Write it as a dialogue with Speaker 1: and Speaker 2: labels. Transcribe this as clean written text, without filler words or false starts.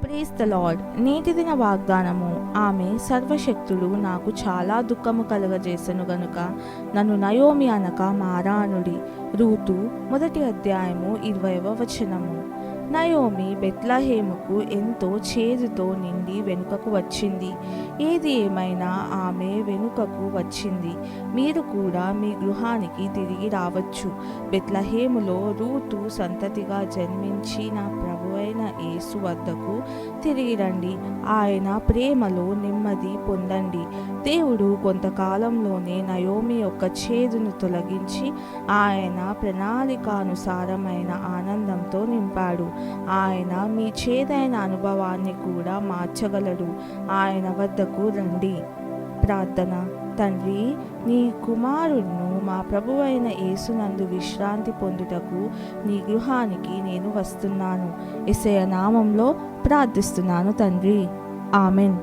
Speaker 1: Praise the lord. నేటి దిన వాగ్దానము. ఆమె సర్వశక్తుడు నాకు చాలా దుఃఖము కలుగజేసెను గనుక నన్ను నయోమి అనక మారా అనుడి. రూతు 1 అధ్యాయము 20వ వచనము. నయోమి బెత్లహేముకు ఎంతో చేదుతో నిండి వెనుకకు వచ్చింది. ఏది ఏమైనా ఆమె వెనుకకు వచ్చింది. మీరు కూడా మీ గృహానికి తిరిగి రావచ్చు. బెత్లహేములో రూతు సంతతిగా జన్మించిన ప్రభువైన యేసు వద్దకు తిరిగి రండి. ఆయన ప్రేమలో నెమ్మది పొందండి. దేవుడు కొంతకాలంలోనే నయోమి యొక్క చేదును తొలగించి ఆయన ప్రణాళికానుసారమైన ఆనందంతో నింపాడు. ఆయన మీ చేదైన అనుభవాన్ని కూడా మార్చగలడు. ఆయన వద్దకు రండి. ప్రార్థన. తండ్రి, నీ కుమారుడును మా ప్రభువైన యేసునందు విశ్రాంతి పొందుటకు నీ గృహానికి నేను వస్తున్నాను. యేసయ్య నామంలో ప్రార్థిస్తున్నాను తండ్రి. ఆమెన్.